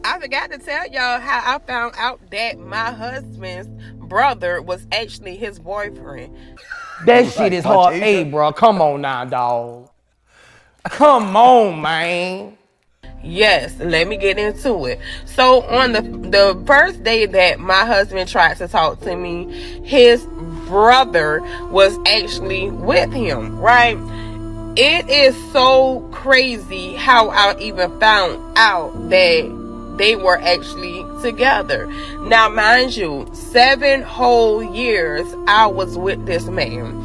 I forgot to tell y'all how I found out that my husband's brother was actually his boyfriend. That shit is hard. Hey, bro, come on now, dog. Come on, man. Yes, let me get into it. So on the first day that my husband tried to talk to me, his brother was actually with him, right? It is so crazy how I even found out that they were actually together. Now, mind you, 7 whole years I was with this man.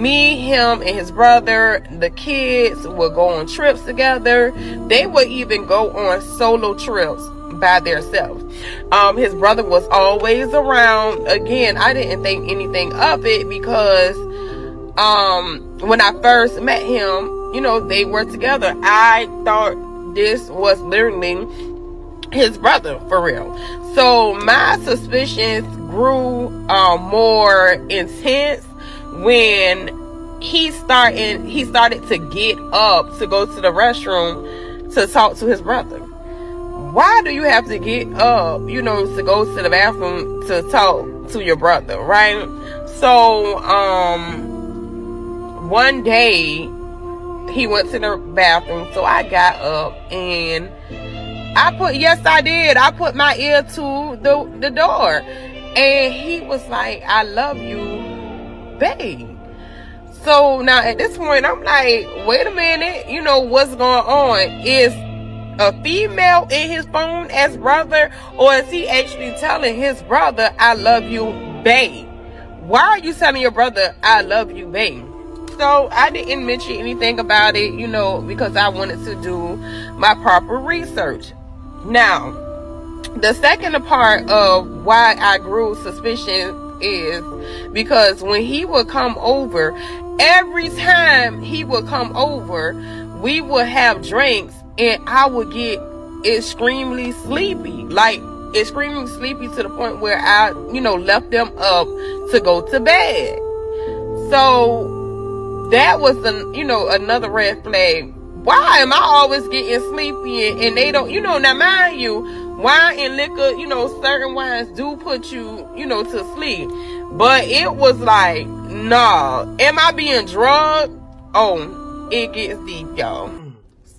Me, him, and his brother, the kids would go on trips together. They would even go on solo trips by themselves. His brother was always around. Again, I didn't think anything of it because when I first met him, you know, they were together. I thought this was literally his brother for real. So my suspicions grew more intense when he started to get up to go to the restroom to talk to his brother. Why do you have to get up, you know, to go to the bathroom to talk to your brother, right? So one day he went to the bathroom, so I got up and I put my ear to the door, and he was like, "I love you, babe." So now at this point I'm like, wait a minute, you know, what's going on? Is a female in his phone as brother, or is he actually telling his brother, "I love you, babe"? Why are you telling your brother, "I love you, babe"? So I didn't mention anything about it, you know, because I wanted to do my proper research. Now, the second part of why I grew suspicion is because when he would come over, every time he would come over, we would have drinks and I would get extremely sleepy. Like, extremely sleepy to the point where I, you know, left them up to go to bed. So that was another red flag. Why am I always getting sleepy and they don't, you know, now mind you, wine and liquor, you know, certain wines do put you, you know, to sleep. But it was like, nah, am I being drugged? Oh, it gets deep, y'all.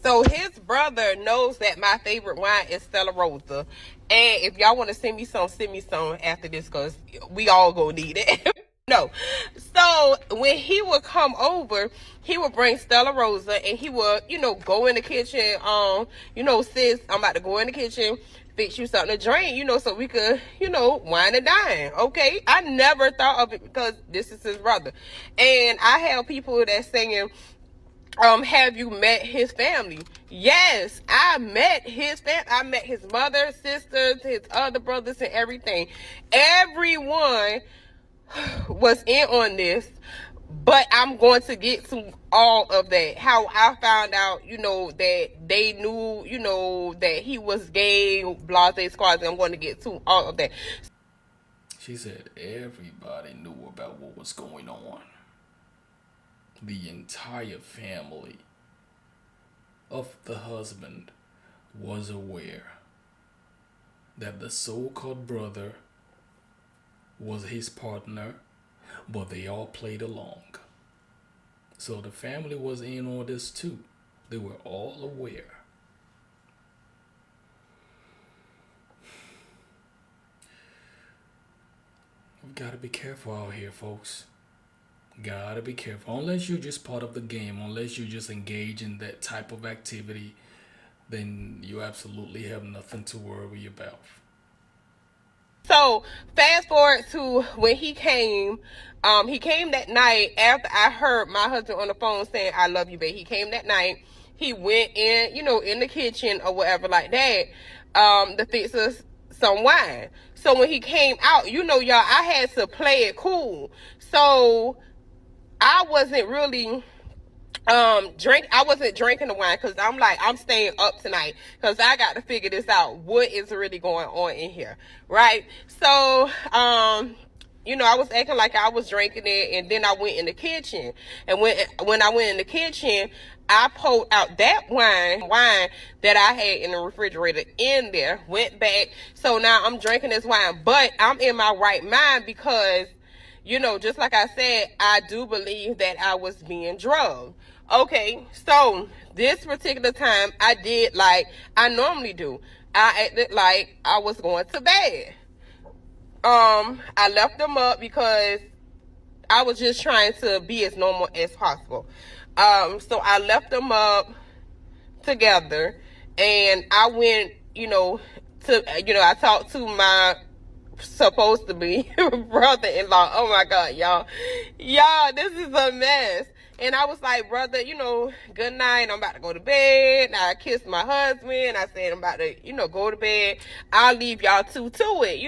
So his brother knows that my favorite wine is Stella Rosa. And if y'all want to send me some after this, because we all gonna need it. No. So when he would come over, he would bring Stella Rosa and he would, you know, go in the kitchen. You know, sis, I'm about to go in the kitchen, fix you something to drink, you know, so we could, you know, wine and dine. Okay. I never thought of it because this is his brother. And I have people that's saying, have you met his family? Yes, I met his family. I met his mother, sisters, his other brothers, and everything. Everyone was in on this, but I'm going to get to all of that. How I found out, you know, that they knew, you know, that he was gay, blase squads. I'm going to get to all of that. She said everybody knew about what was going on. The entire family of the husband was aware that the so-called brother was his partner, but they all played along. So the family was in on this too. They were all aware. We've got to be careful out here, folks. Gotta be careful. Unless you're just part of the game, unless you just engage in that type of activity, then you absolutely have nothing to worry about. So fast forward to when he came that night after I heard my husband on the phone saying, "I love you, babe." He came that night. He went in, you know, in the kitchen or whatever like that, to fix us some wine. So when he came out, you know, y'all, I had to play it cool. So I wasn't really I wasn't drinking the wine because I'm like, I'm staying up tonight because I got to figure this out. What is really going on in here, right? So you know, I was acting like I was drinking it, and then I went in the kitchen, and when I went in the kitchen, I pulled out that wine that I had in the refrigerator in there, went back. So now I'm drinking this wine, but I'm in my right mind because, you know, just like I said, I do believe that I was being drugged. Okay, so this particular time I did like I normally do. I acted like I was going to bed. I left them up because I was just trying to be as normal as possible. So I left them up together, and I went, I talked to my supposed to be brother-in-law. Oh my God, y'all, this is a mess. And I was like, brother, good night. I'm about to go to bed. I kissed my husband. I said, I'm about to, go to bed. I'll leave y'all two to it,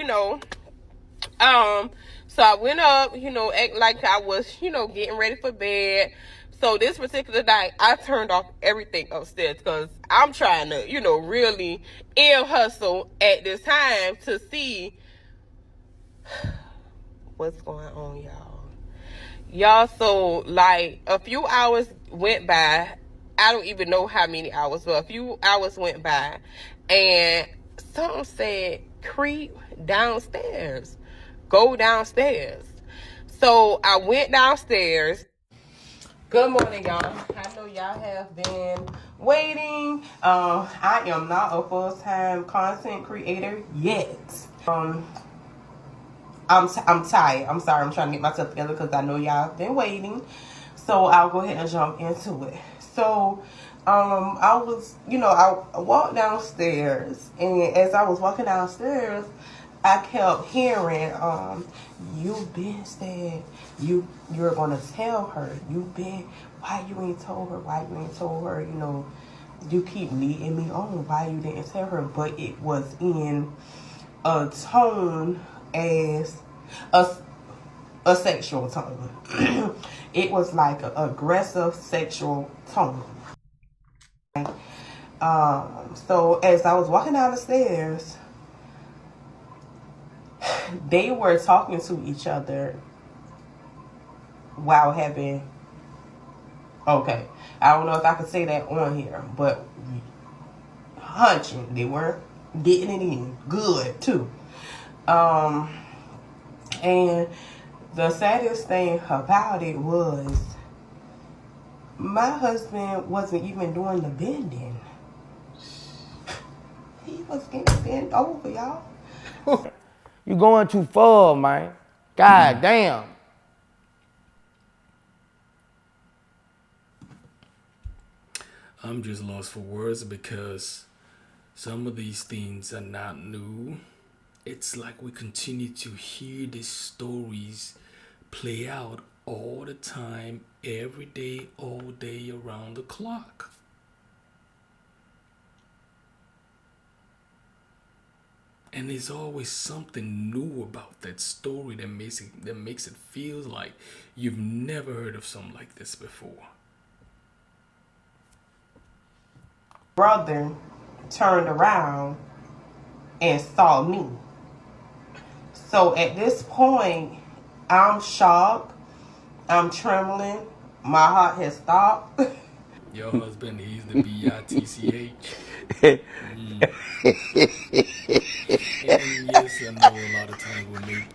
So I went up, act like I was, getting ready for bed. So this particular night, I turned off everything upstairs because I'm trying to, really ear hustle at this time to see what's going on, y'all. So like a few hours went by. I don't even know how many hours, but a few hours went by, and something said, creep downstairs. Go downstairs. So I went downstairs. Good morning, y'all. I know y'all have been waiting. I am not a full-time content creator yet. I'm tired. I'm sorry. I'm trying to get myself together because I know y'all have been waiting. So I'll go ahead and jump into it. So I was, I walked downstairs, and as I was walking downstairs, I kept hearing, you've been said, you're gonna tell her, why you ain't told her, you keep leading me on, why you didn't tell her. But it was in a tone as a sexual tone. It was like an aggressive sexual tone. So as I was walking down the stairs, they were talking to each other while having, okay, I don't know if I could say that on here, but hunching. They were getting it in good too. And the saddest thing about it was my husband wasn't even doing the bending. He was getting bent over, y'all. You going too far, man. God damn. I'm just lost for words because some of these things are not new. It's like we continue to hear these stories play out all the time, every day, all day, around the clock. And there's always something new about that story that makes it feel like you've never heard of something like this before. Brother turned around and saw me. So at this point, I'm shocked. I'm trembling. My heart has stopped. Your husband, he's the B-I-T-C-H. And yes, I know a lot of times when they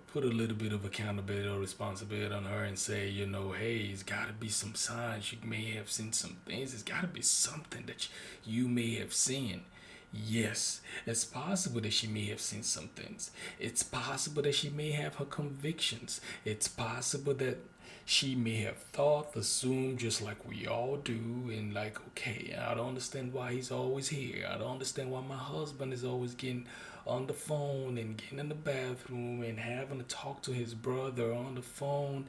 put a little bit of accountability or responsibility on her and say, hey, it's got to be some signs. You may have seen some things. It's got to be something that you may have seen. Yes, it's possible that she may have seen some things. It's possible that she may have her convictions. It's possible that she may have thought, assumed, just like we all do, and like, okay, I don't understand why he's always here. I don't understand why my husband is always getting on the phone and getting in the bathroom and having to talk to his brother on the phone.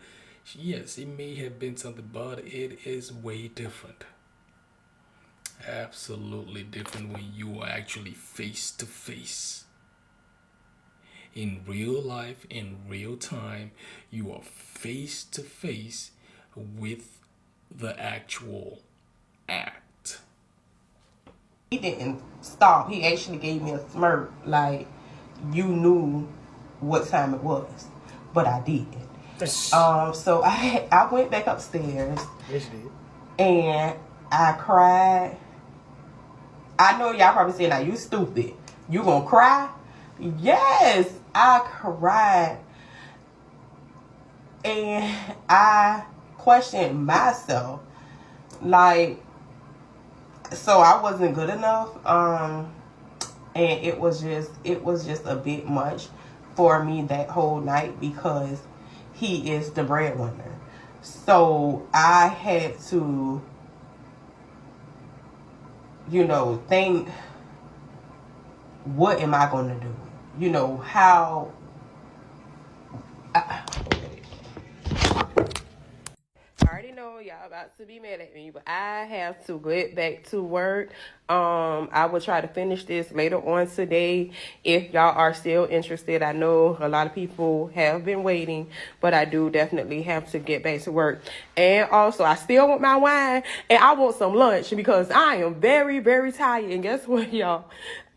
Yes, it may have been something, but it is way different. Absolutely different when you are actually face to face. In real life, in real time, you are face to face with the actual act. He didn't stop. He actually gave me a smirk, like you knew what time it was, but I did. So I went back upstairs. Yes, you did. And I cried. I know y'all probably saying, now you stupid. You gonna cry? Yes, I cried. And I questioned myself. Like, so I wasn't good enough. And it was just a bit much for me that whole night because he is the breadwinner. So I had to, think, what am I going to do? How... I already know y'all about to be mad at me, but I have to get back to work. I will try to finish this later on today if y'all are still interested. I know a lot of people have been waiting, but I do definitely have to get back to work. And also, I still want my wine and I want some lunch because I am very, very tired. And guess what, y'all?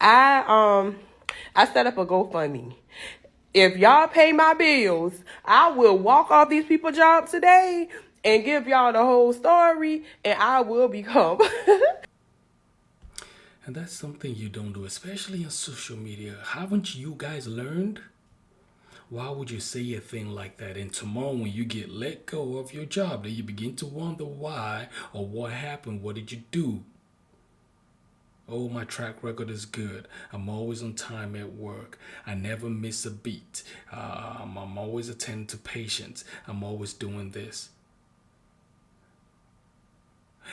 I set up a GoFundMe. If y'all pay my bills, I will walk off these people's jobs today and give y'all the whole story, and I will become. And that's something you don't do, especially on social media. Haven't you guys learned? Why would you say a thing like that? And tomorrow when you get let go of your job, then you begin to wonder why or what happened. What did you do? Oh, my track record is good. I'm always on time at work. I never miss a beat. I'm always attending to patients. I'm always doing this.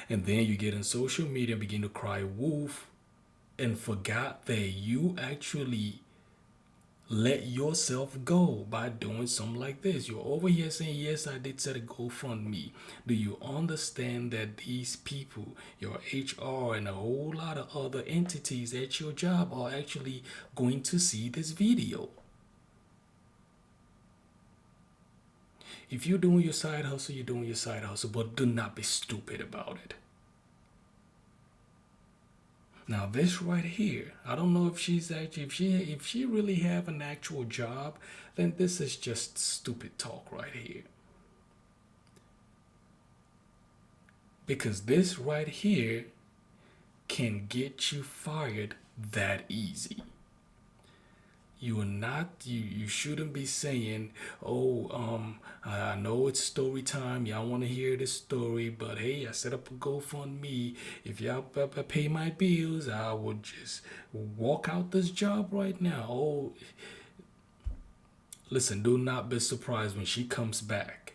And then you get on social media and begin to cry wolf and forgot that you actually let yourself go by doing something like this. You're over here saying, yes, I did set a GoFundMe. Do you understand that these people, your HR and a whole lot of other entities at your job are actually going to see this video? If you're doing your side hustle, you're doing your side hustle, but do not be stupid about it. Now this right here, I don't know if she's actually, if she really have an actual job, then this is just stupid talk right here. Because this right here can get you fired that easy. You are not, you shouldn't be saying, oh, I know it's story time. Y'all want to hear this story, but hey, I set up a GoFundMe. If y'all pay my bills, I would just walk out this job right now. Oh, listen, do not be surprised when she comes back.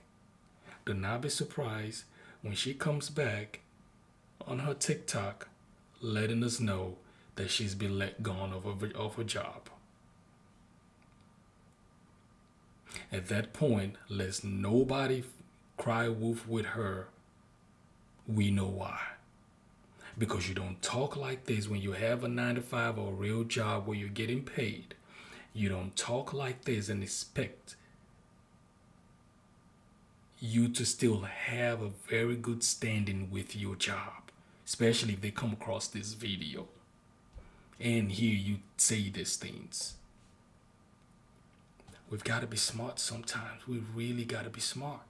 Do not be surprised when she comes back on her TikTok, letting us know that she's been let go of her job. At that point, let nobody cry wolf with her. We know why. Because you don't talk like this when you have a 9-to-5 or a real job where you're getting paid. You don't talk like this and expect you to still have a very good standing with your job, especially if they come across this video and hear you say these things. We've got to be smart sometimes. We really got to be smart.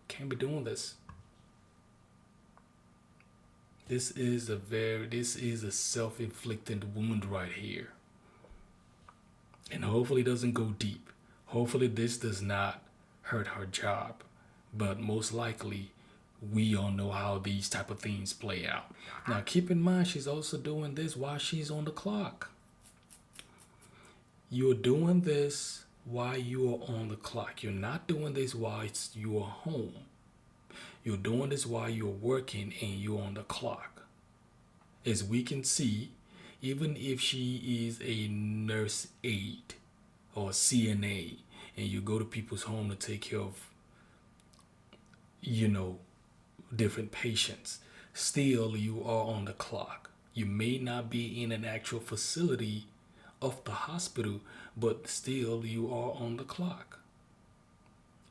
Can't be doing this. This is a self-inflicted wound right here. And hopefully it doesn't go deep. Hopefully this does not hurt her job. But most likely, we all know how these type of things play out. Now keep in mind, she's also doing this while she's on the clock. You're doing this while you are on the clock. You're not doing this while you are home. You're doing this while you're working and you're on the clock. As we can see, even if she is a nurse aide or a CNA and you go to people's home to take care of, different patients, still you are on the clock. You may not be in an actual facility of the hospital, but still you are on the clock.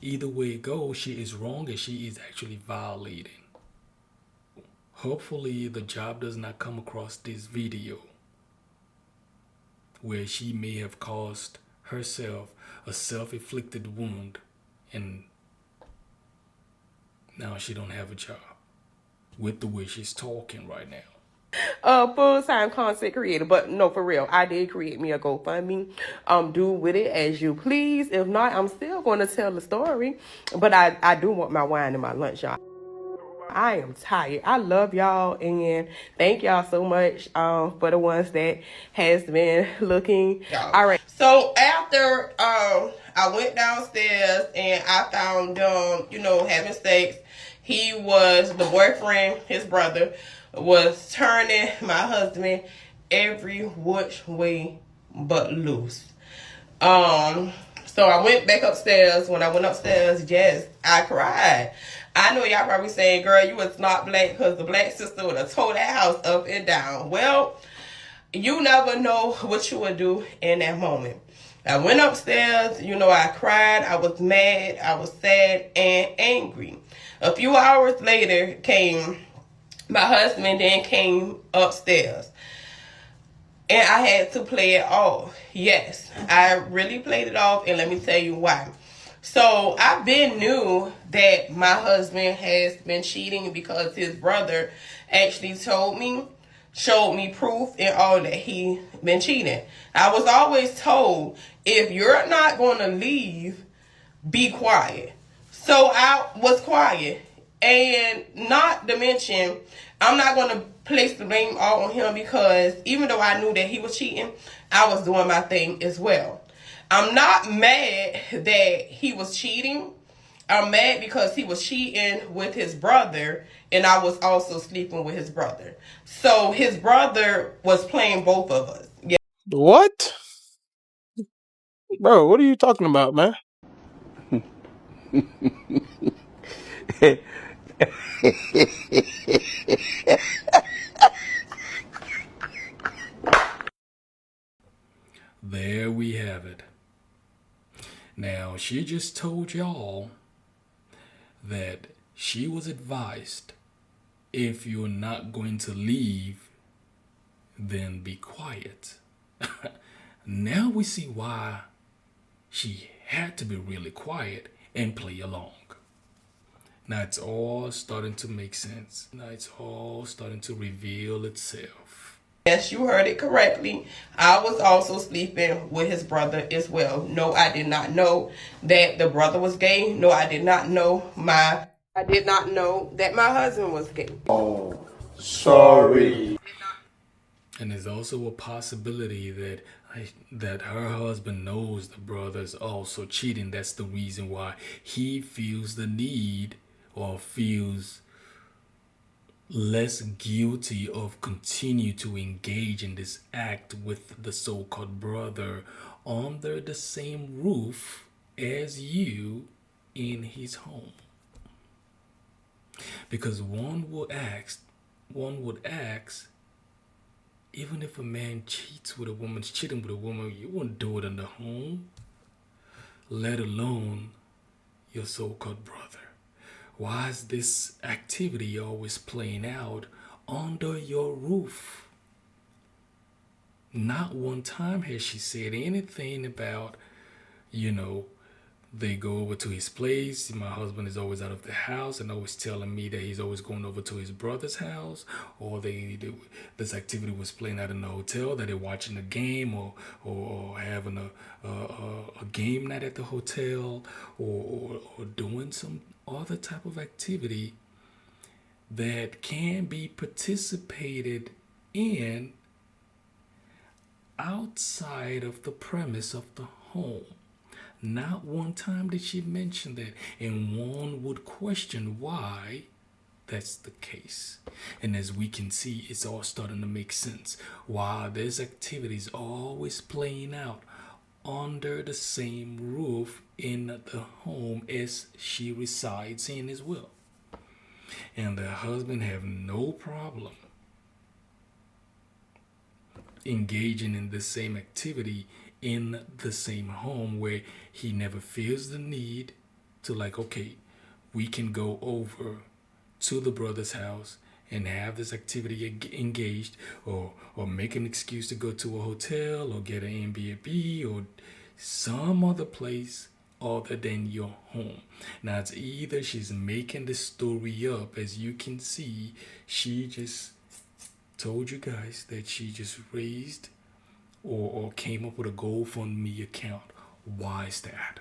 Either way it goes, she is wrong and she is actually violating. Hopefully the job does not come across this video where she may have caused herself a self-inflicted wound and now she don't have a job. with the way she's talking right now. Full-time content creator. But no, for real, I did create me a GoFundMe. Do with it as you please. If not, I'm still going to tell the story. But I do want my wine and my lunch, y'all. I am tired. I love y'all and thank y'all so much for the ones that has been looking. All right. So after I went downstairs and I found having sex. The boyfriend, his brother, was turning my husband every which way but loose. So I went back upstairs. When I went upstairs, yes, I cried. I know y'all probably saying, girl, you was not black because the black sister would have tore that house up and down. Well, you never know what you would do in that moment. I went upstairs, I cried, I was mad, I was sad and angry. A few hours later my husband then came upstairs. And I had to play it off. Yes, I really played it off, and let me tell you why. So I've been knew that my husband has been cheating because his brother actually showed me proof and all that he been cheating. I was always told, if you're not going to leave, be quiet. So I was quiet. And not to mention, I'm not going to place the blame all on him because even though I knew that he was cheating, I was doing my thing as well. I'm not mad that he was cheating. I'm mad because he was cheating with his brother and I was also sleeping with his brother. So his brother was playing both of us. Yeah. What? Bro, what are you talking about, man? There we have it. Now, she just told y'all that she was advised, if you're not going to leave, then be quiet. Now we see why she had to be really quiet and play along. Now it's all starting to make sense. Now it's all starting to reveal itself. Yes, you heard it correctly. I was also sleeping with his brother as well. No, I did not know that the brother was gay. No, I did not know that my husband was gay. Oh, sorry. And there's also a possibility that her husband knows the brother's also cheating. That's the reason why he feels the need or feels less guilty of continue to engage in this act with the so-called brother under the same roof as you in his home. Because one would ask, even if a man cheats with a woman, cheating with a woman, you wouldn't do it in the home, let alone your so-called brother. Why is this activity always playing out under your roof? Not one time has she said anything about, they go over to his place. My husband is always out of the house and always telling me that he's always going over to his brother's house, or this activity was playing out in the hotel, that they're watching a game or having a game night at the hotel, or doing some other type of activity that can be participated in outside of the premise of the home. Not one time did she mention that, and one would question why that's the case. And as we can see, it's all starting to make sense. Why there's activities always playing out under the same roof in the home as she resides in as well. And the husband have no problem engaging in the same activity in the same home, where he never feels the need to okay, we can go over to the brother's house and have this activity engaged, or make an excuse to go to a hotel or get an Airbnb or some other place other than your home. Now, it's either she's making the story up. As you can see, she just told you guys that she just raised or came up with a GoFundMe account. Why is that?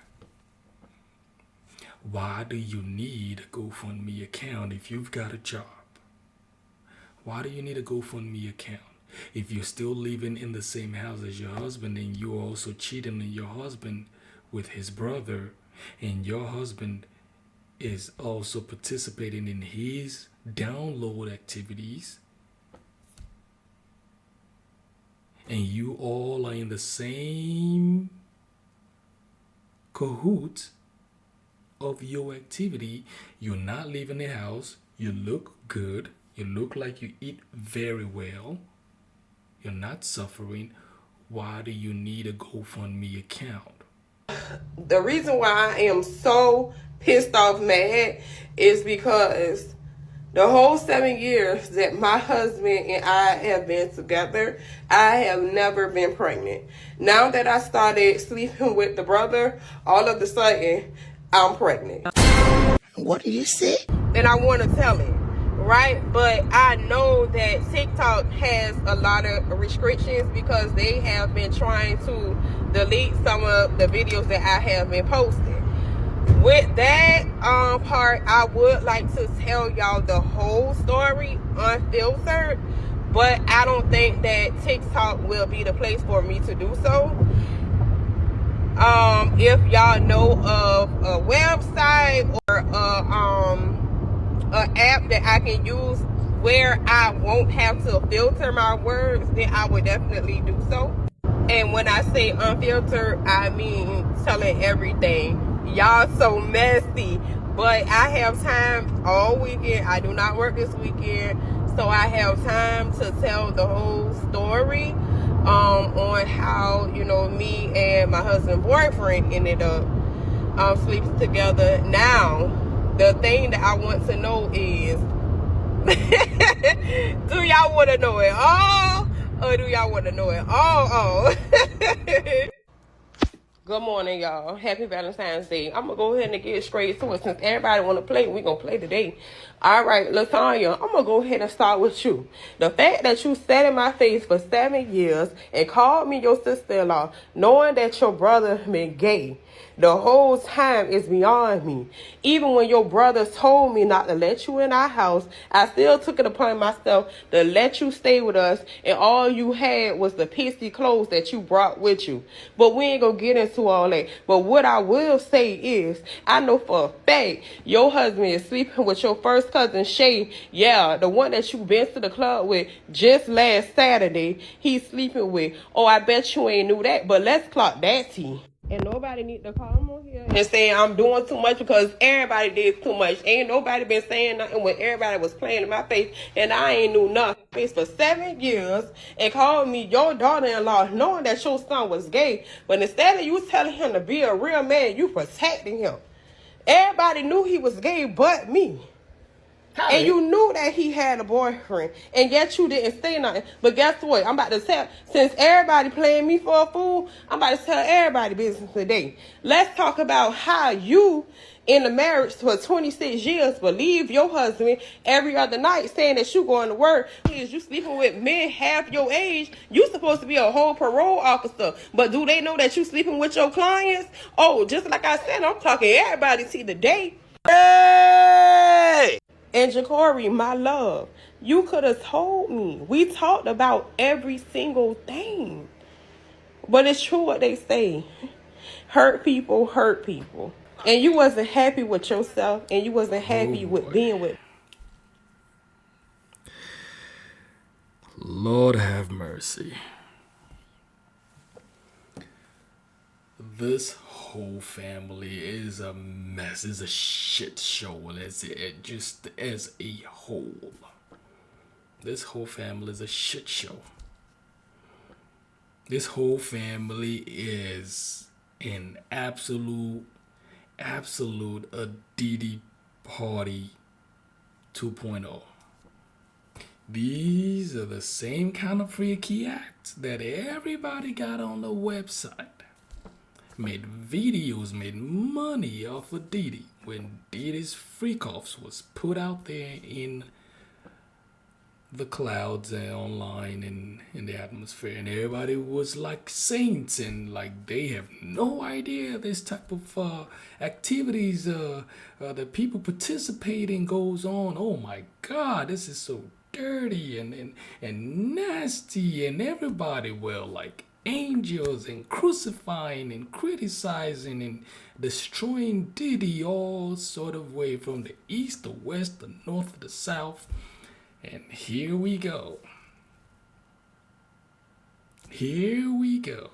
Why do you need a GoFundMe account if you've got a job? Why do you need a GoFundMe account? If you're still living in the same house as your husband and you're also cheating on your husband with his brother, and your husband is also participating in his download activities, and you all are in the same cahoots of your activity, you're not leaving the house, you look good, you look like you eat very well, you're not suffering, why do you need a GoFundMe account? The reason why I am so pissed off mad is because the whole 7 years that my husband and I have been together, I have never been pregnant. Now that I started sleeping with the brother, all of a sudden, I'm pregnant. What did you say? And I want to tell it, right? But I know that TikTok has a lot of restrictions because they have been trying to delete some of the videos that I have been posting. With that part, I would like to tell y'all the whole story unfiltered, but I don't think that TikTok will be the place for me to do so. If y'all know of a website or an app that I can use where I won't have to filter my words, then I would definitely do so. And when I say unfiltered, I mean telling everything. Y'all so messy, but I have time all weekend. I do not work this weekend, so I have time to tell the whole story on how, you know, me and my husband boyfriend ended up sleeping together. Now, the thing that I want to know is, do y'all want to know it all, or do y'all want to know it all? Good morning, y'all. Happy Valentine's Day. I'm going to go ahead and get straight to it. Since everybody want to play, we're going to play today. All right, Latanya, I'm going to go ahead and start with you. The fact that you sat in my face for 7 years and called me your sister-in-law, knowing that your brother been gay the whole time is beyond me. Even when your brother told me not to let you in our house, I still took it upon myself to let you stay with us, and all you had was the pissy clothes that you brought with you. But we ain't gonna get into all that. But what I will say is, I know for a fact your husband is sleeping with your first cousin Shay. Yeah, the one that you been to the club with just last Saturday, he's sleeping with. Oh, I bet you ain't knew that, but let's clock that tea. And nobody need to call him on here and say I'm doing too much, because everybody did too much. Ain't nobody been saying nothing when everybody was playing in my face, and I ain't knew nothing. Face for 7 years and called me your daughter-in-law, knowing that your son was gay. But instead of you telling him to be a real man, you protecting him. Everybody knew he was gay but me. And you knew that he had a boyfriend, and yet you didn't say nothing. But guess what? I'm about to tell, since everybody playing me for a fool, I'm about to tell everybody business today. Let's talk about how you, in the marriage for 26 years, believe your husband every other night, saying that you going to work. Is you sleeping with men half your age? You supposed to be a whole parole officer, but do they know that you sleeping with your clients? Oh, just like I said, I'm talking everybody see today. Hey! And Ja'Cory, my love, you could have told me. We talked about every single thing. But it's true what they say. Hurt people hurt people. And you wasn't happy with yourself, and you wasn't happy with being with. Lord have mercy. This whole family is a mess. It's a shit show. Just as a whole. This whole family is a shit show. This whole family is an absolute a Diddy party 2.0. These are the same kind of freaky acts that everybody got on the website. made videos, made money off of Diddy when Diddy's freak-offs was put out there in the clouds and online and in the atmosphere, and everybody was like saints, and like they have no idea this type of activities that people participate in goes on. Oh my God, this is so dirty and nasty, and everybody, well, like angels, and crucifying and criticizing and destroying Diddy all sort of way from the east, the west, the north, the south. And here we go. Here we go.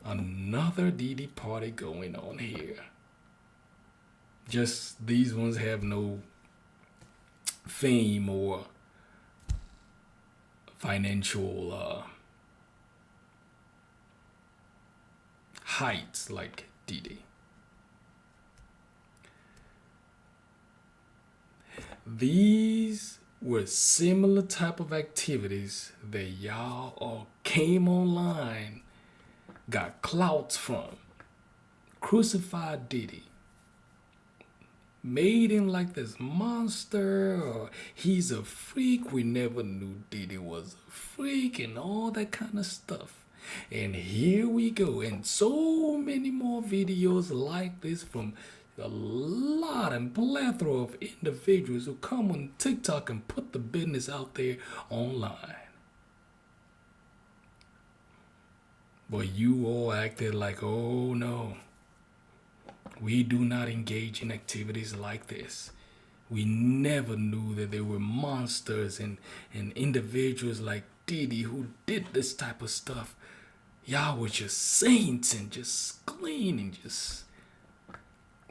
Another Diddy party going on here. Just these ones have no fame or financial heights like Diddy. These were similar type of activities that y'all all came online, got clouts from, crucified Diddy, made him like this monster, or he's a freak, we never knew Diddy was a freak, and all that kind of stuff. And here we go, and so many more videos like this from a lot and plethora of individuals who come on TikTok and put the business out there online. But you all acted like, oh no, we do not engage in activities like this. We never knew that there were monsters and individuals like Diddy who did this type of stuff. Y'all were just saints and just clean and just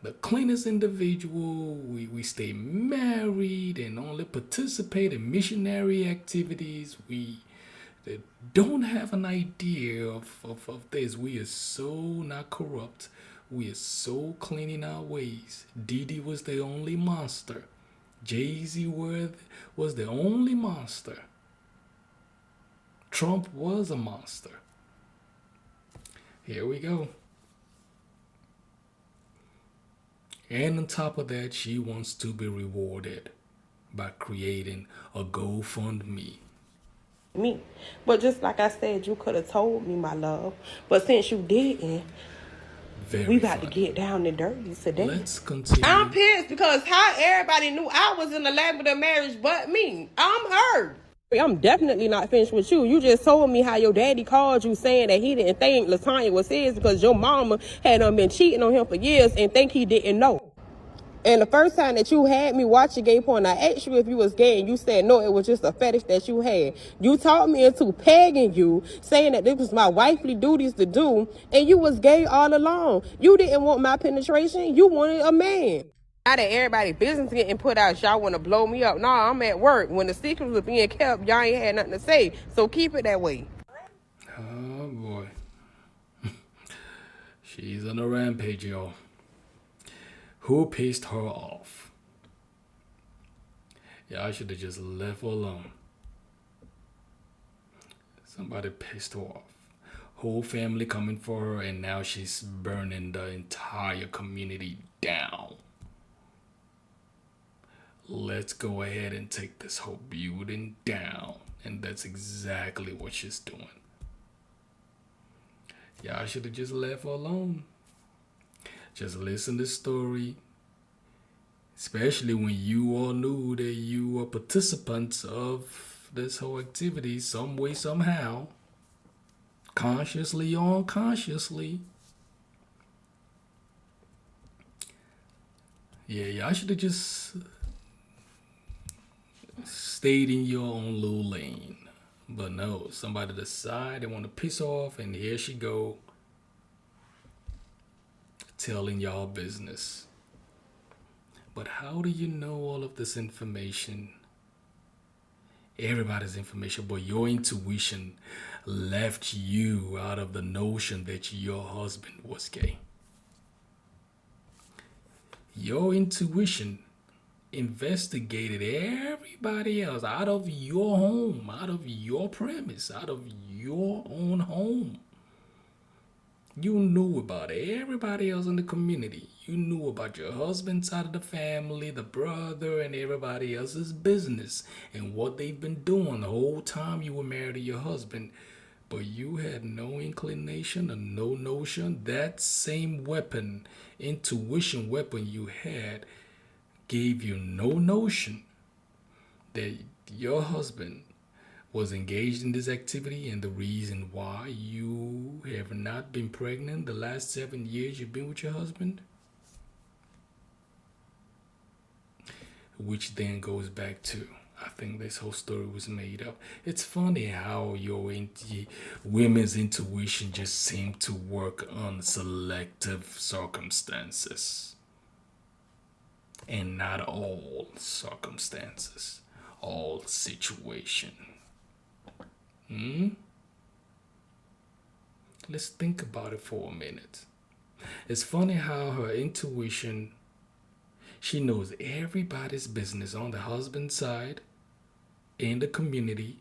the cleanest individual. We stay married and only participate in missionary activities. We don't have an idea of this. We are so not corrupt. We are so clean in our ways. Diddy was the only monster. Jay-Z was the only monster. Trump was a monster. Here we go. And on top of that, she wants to be rewarded by creating a GoFundMe. But just like I said, you could have told me, my love. But since you didn't, we about to get down and dirty today. Let's continue. I'm pissed because how everybody knew I was in the lab of marriage but me. I'm hurt. I'm definitely not finished with you. You just told me how your daddy called you saying that he didn't think LaTanya was his because your mama had been cheating on him for years and think he didn't know. And the first time that you had me watch your gay porn, I asked you if you was gay, and you said no, it was just a fetish that you had. You talked me into pegging you, saying that this was my wifely duties to do, and you was gay all along. You didn't want my penetration. You wanted a man. Now that everybody's business getting put out, y'all want to blow me up. Nah, I'm at work. When the secrets was being kept, y'all ain't had nothing to say. So keep it that way. Oh, boy. She's on a rampage, y'all. Who pissed her off? Yeah, I should have just left her alone. Somebody pissed her off. Whole family coming for her, and now she's burning the entire community down. Let's go ahead and take this whole building down. And that's exactly what she's doing. Yeah, I should have just left her alone. Just listen to the story. Especially when you all knew that you were participants of this whole activity some way, somehow. Consciously or unconsciously. Yeah, I should have just stayed in your own little lane. But no, somebody decide they want to piss off, and here she go telling y'all business. But how do you know all of this information? Everybody's information, but your intuition left you out of the notion that your husband was gay. Your intuition investigated everybody else out of your home, out of your premise, out of your own home. You knew about everybody else in the community. You knew about your husband's side of the family, the brother, and everybody else's business and what they've been doing the whole time you were married to your husband. But you had no inclination or no notion. That same weapon, intuition weapon you had, gave you no notion that your husband was engaged in this activity, and the reason why you have not been pregnant the last 7 years you've been with your husband. Which then goes back to, I think this whole story was made up. It's funny how women's intuition just seem to work on selective circumstances. And not all circumstances, all situation. Let's think about it for a minute. It's funny how her intuition, she knows everybody's business on the husband's side, in the community,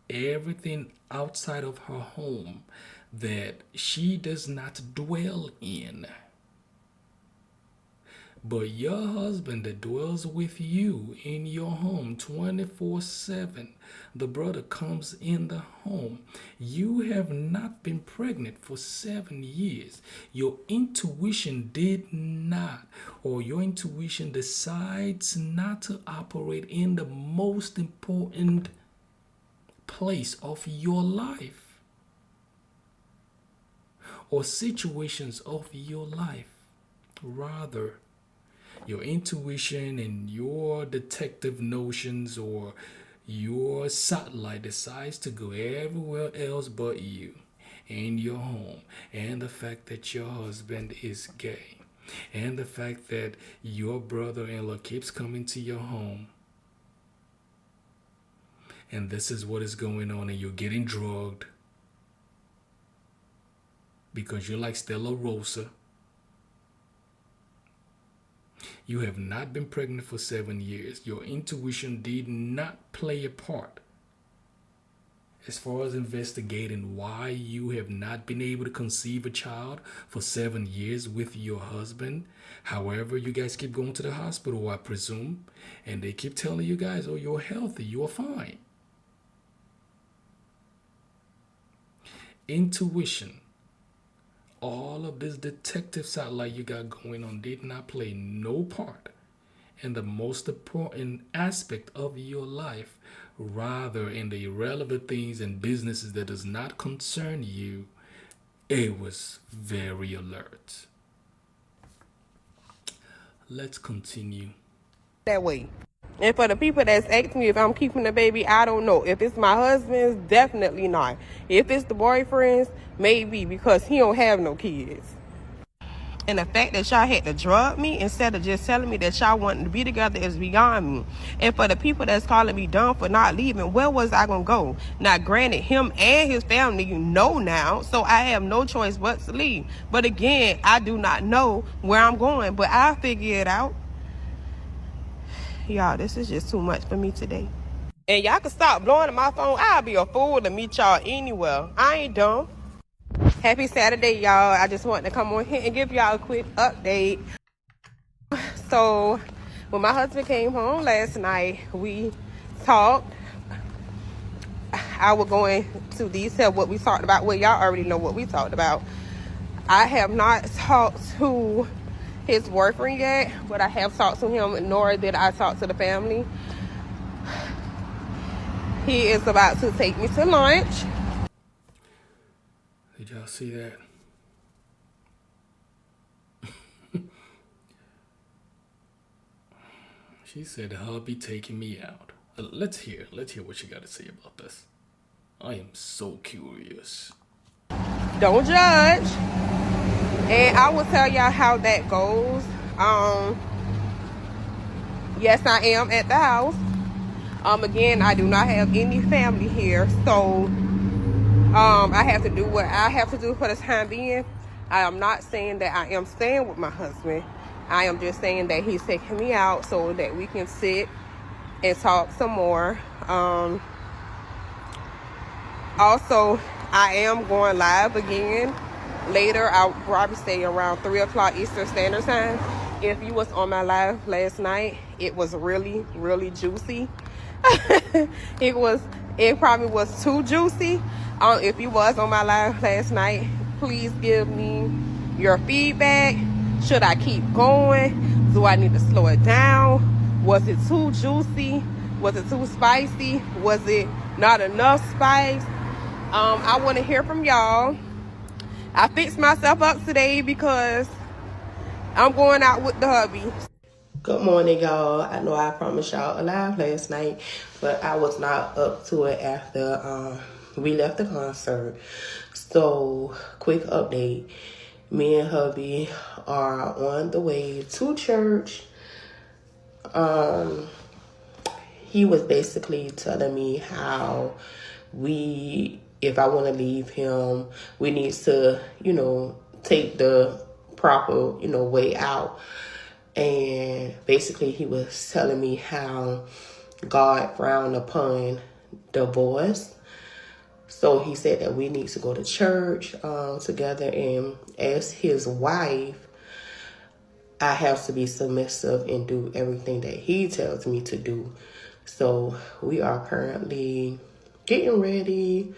everything outside of her home that she does not dwell in. But your husband that dwells with you in your home 24/7, the brother comes in the home. You have not been pregnant for 7 years. Your intuition did not, or your intuition decides not to operate in the most important place of your life or situations of your life. Rather, your intuition and your detective notions or your satellite decides to go everywhere else but you and your home, and the fact that your husband is gay, and the fact that your brother-in-law keeps coming to your home, and this is what is going on, and you're getting drugged because you're like Stella Rosa. You have not been pregnant for 7 years. Your intuition did not play a part as far as investigating why you have not been able to conceive a child for 7 years with your husband. However, you guys keep going to the hospital, I presume, and they keep telling you guys, oh, you're healthy, you're fine. Intuition. All of this detective satellite you got going on did not play no part in the most important aspect of your life, rather in the irrelevant things and businesses that does not concern you. It was very alert. Let's continue. That way. And for the people that's asking me if I'm keeping the baby, I don't know. If it's my husband's, definitely not. If it's the boyfriend's, maybe, because he don't have no kids. And the fact that y'all had to drug me instead of just telling me that y'all wanted to be together is beyond me. And for the people that's calling me dumb for not leaving, where was I going to go? Now, granted, him and his family, you know now, so I have no choice but to leave. But again, I do not know where I'm going, but I'll figure it out. Y'all, this is just too much for me today. And y'all can stop blowing up my phone. I'll be a fool to meet y'all anywhere. I ain't dumb. Happy Saturday, y'all. I just wanted to come on here and give y'all a quick update. So, when my husband came home last night, we talked. I will go into detail what we talked about. Well, y'all already know what we talked about. I have not talked to his boyfriend yet, but I have talked to him, nor did I talk to the family. He is about to take me to lunch. Did y'all see that? She said, hubby taking me out. Let's hear what you got to say about this. I am so curious. Don't judge. And I will tell y'all how that goes. Yes, I am at the house. Again, I do not have any family here, so I have to do what I have to do for the time being. I am not saying that I am staying with my husband. I am just saying that he's taking me out so that we can sit and talk some more. Also, I am going live again later. I'll probably say around 3 o'clock Eastern Standard Time. If you was on my live last night, it was really, really juicy. It probably was too juicy. If you was on my live last night, please give me your feedback. Should I keep going? Do I need to slow it down? Was it too juicy? Was it too spicy? Was it not enough spice? I want to hear from y'all. I fixed myself up today because I'm going out with the hubby. Good morning, y'all. I know I promised y'all a live last night, but I was not up to it after we left the concert. So, quick update. Me and hubby are on the way to church. He was basically telling me how if I want to leave him, we need to, take the proper, way out. And basically he was telling me how God frowned upon divorce. So he said that we need to go to church together, and as his wife, I have to be submissive and do everything that he tells me to do. So we are currently getting ready.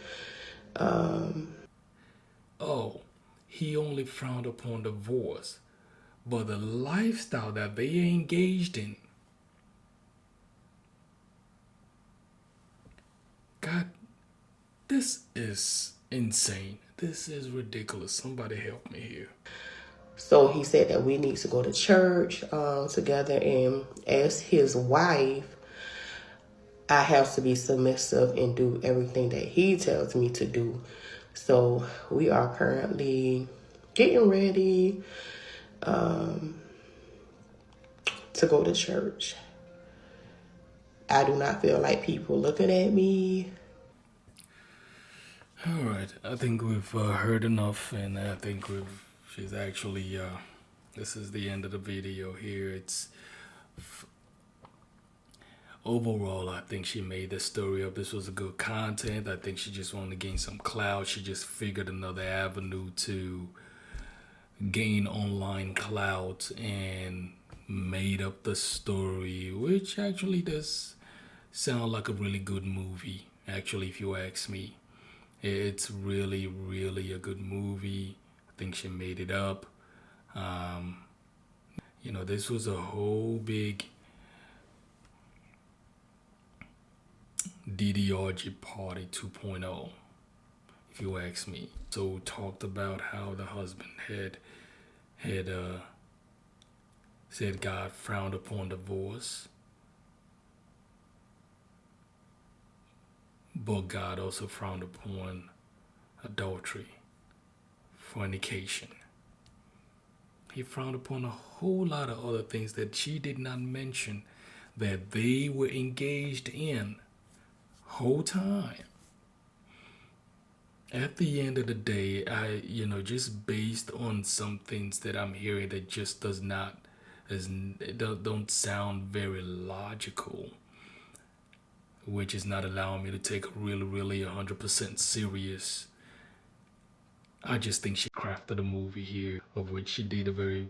Oh, he only frowned upon divorce, but the lifestyle that they engaged in. God, this is insane. This is ridiculous. Somebody help me here. So he said that we need to go to church together, and as his wife, I have to be submissive and do everything that he tells me to do. So we are currently getting ready to go to church. I do not feel like people looking at me. All right, I think we've heard enough, and I think she's actually, this is the end of the video here. Overall, I think she made the story up. This was a good content. I think she just wanted to gain some clout. She just figured another avenue to gain online clout and made up the story, which actually does sound like a really good movie, actually, if you ask me. It's really, really a good movie. I think she made it up. This was a whole big DDRG Party 2.0, if you ask me. So talked about how the husband had said God frowned upon divorce, but God also frowned upon adultery, fornication. He frowned upon a whole lot of other things that she did not mention that they were engaged in whole time. At the end of the day, I just based on some things that I'm hearing that just don't sound very logical, which is not allowing me to take a really 100% serious. I just think she crafted a movie here, of which she did a very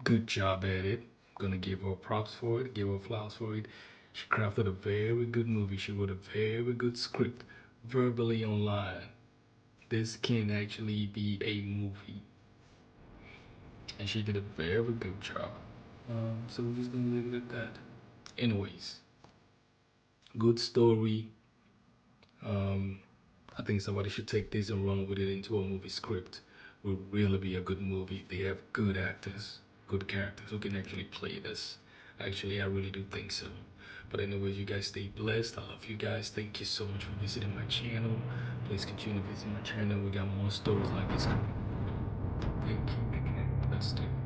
good job at it. I'm gonna give her props for it, give her flowers for it. She crafted a very good movie. She wrote a very good script verbally online. This can actually be a movie, and she did a very good job. So we're just gonna leave it at that. Anyways, good story. I think somebody should take this and run with it into a movie script. It will really be a good movie. They have good actors, good characters who can actually play this. Actually, I really do think so. But anyways, you guys stay blessed. I love you guys. Thank you so much for visiting my channel. Please continue to visit my channel. We got more stories like this coming. Thank you. Let's do it.